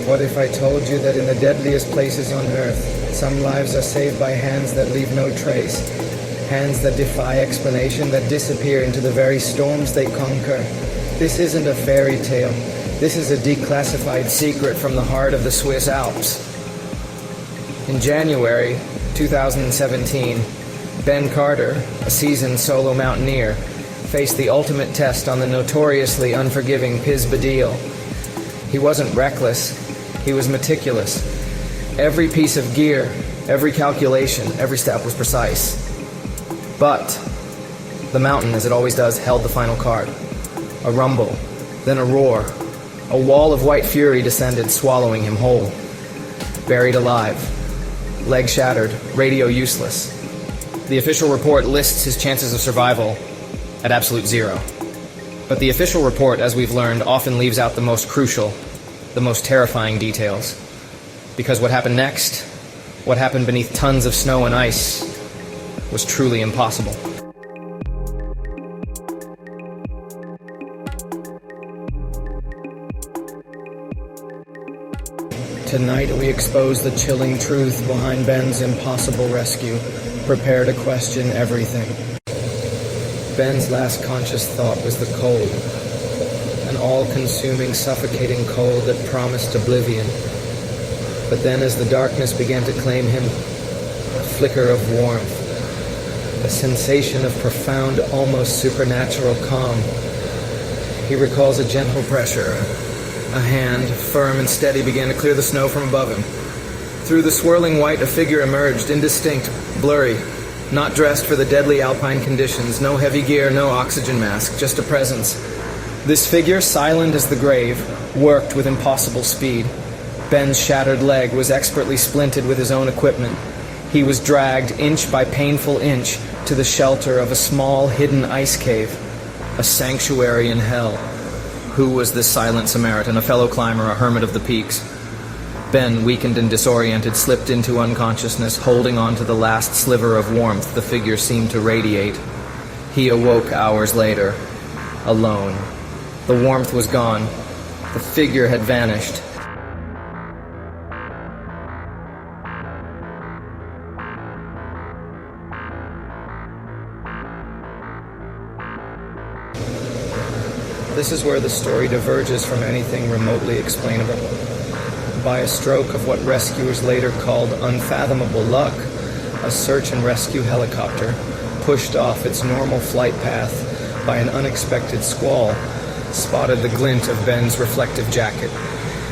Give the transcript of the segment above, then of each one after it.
What if I told you that in the deadliest places on earth, some lives are saved by hands that leave no trace, hands that defy explanation, that disappear into the very storms they conquer? This isn't a fairy tale. This is a declassified secret from the heart of the Swiss Alps. In January 2017, Ben Carter, a seasoned solo mountaineer, faced the ultimate test on the notoriously unforgiving Piz Badil. He wasn't reckless, he was meticulous. Every piece of gear, every calculation, every step was precise. But the mountain, as it always does, held the final card. A rumble, then a roar. A wall of white fury descended, swallowing him whole. Buried alive, leg shattered, radio useless. The official report lists his chances of survival at absolute 0. But the official report, as we've learned, often leaves out the most crucial, the most terrifying details. Because what happened next, what happened beneath tons of snow and ice, was truly impossible. Tonight we expose the chilling truth behind Ben's impossible rescue. Prepare to question everything. Ben's last conscious thought was the cold. An all-consuming, suffocating cold that promised oblivion. But then as the darkness began to claim him, a flicker of warmth, a sensation of profound, almost supernatural calm. He recalls a gentle pressure. A hand, firm and steady, began to clear the snow from above him. Through the swirling white, a figure emerged, indistinct, blurry, not dressed for the deadly alpine conditions, no heavy gear, no oxygen mask, just a presence. This figure, silent as the grave, worked with impossible speed. Ben's shattered leg was expertly splinted with his own equipment. He was dragged inch by painful inch to the shelter of a small, hidden ice cave, a sanctuary in hell. Who was this silent Samaritan, a fellow climber, a hermit of the peaks? Ben, weakened and disoriented, slipped into unconsciousness, holding on to the last sliver of warmth the figure seemed to radiate. He awoke hours later, alone. The warmth was gone. The figure had vanished. This is where the story diverges from anything remotely explainable. By a stroke of what rescuers later called unfathomable luck, a search and rescue helicopter, pushed off its normal flight path by an unexpected squall, spotted the glint of Ben's reflective jacket.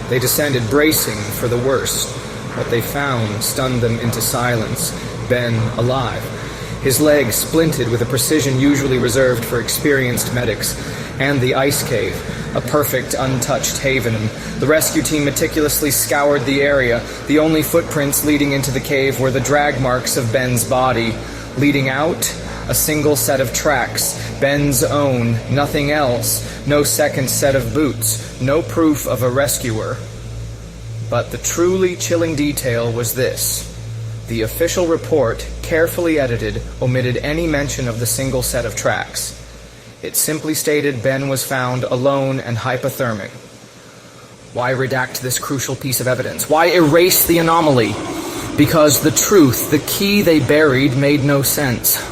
They descended, bracing for the worst. What they found stunned them into silence. Ben alive. His leg splinted with a precision usually reserved for experienced medics, and the ice cave, a perfect, untouched haven. The rescue team meticulously scoured the area. The only footprints leading into the cave were the drag marks of Ben's body. Leading out, a single set of tracks, Ben's own, nothing else, no second set of boots, no proof of a rescuer. But the truly chilling detail was this. The official report, carefully edited, omitted any mention of the single set of tracks. It simply stated Ben was found alone and hypothermic. Why redact this crucial piece of evidence? Why erase the anomaly? Because the truth, the key they buried, made no sense.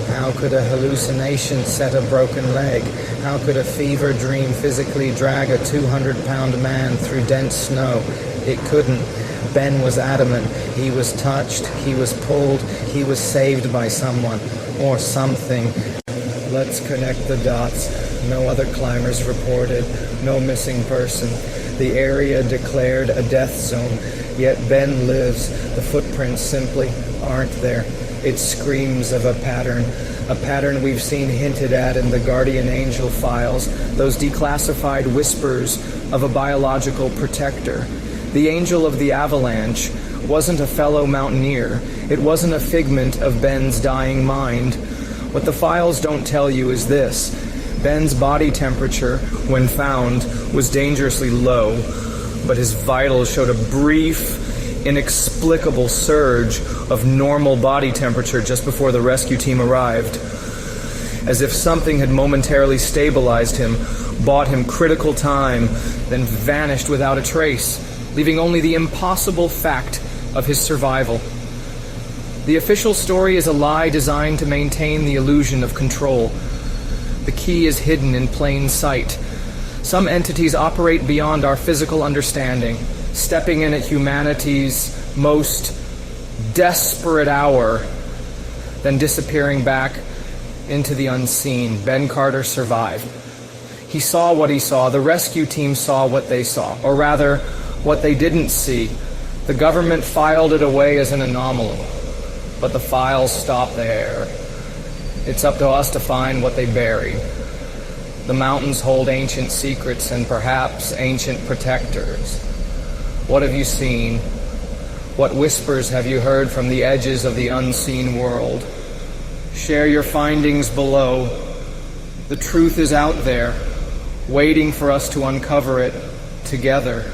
How could a hallucination set a broken leg? How could a fever dream physically drag a 200-pound man through dense snow? It couldn't. Ben was adamant. He was touched. He was pulled. He was saved by someone or something. Let's connect the dots. No other climbers reported. No missing person. The area declared a death zone. Yet Ben lives. The footprints simply aren't there. It screams of a pattern we've seen hinted at in the Guardian Angel files, those declassified whispers of a biological protector. The angel of the Avalanche wasn't a fellow mountaineer. It wasn't a figment of Ben's dying mind. What the files don't tell you is this. Ben's body temperature, when found, was dangerously low, but his vitals showed a brief, inexplicable surge of normal body temperature just before the rescue team arrived, as if something had momentarily stabilized him, bought him critical time, then vanished without a trace, leaving only the impossible fact of his survival. The official story is a lie designed to maintain the illusion of control. The key is hidden in plain sight. Some entities operate beyond our physical understanding, stepping in at humanity's most desperate hour, then disappearing back into the unseen. Ben Carter survived. He saw what he saw. The rescue team saw what they saw, or rather, what they didn't see. The government filed it away as an anomaly, but the files stop there. It's up to us to find what they buried. The mountains hold ancient secrets and perhaps ancient protectors. What have you seen? What whispers have you heard from the edges of the unseen world? Share your findings below. The truth is out there, waiting for us to uncover it together.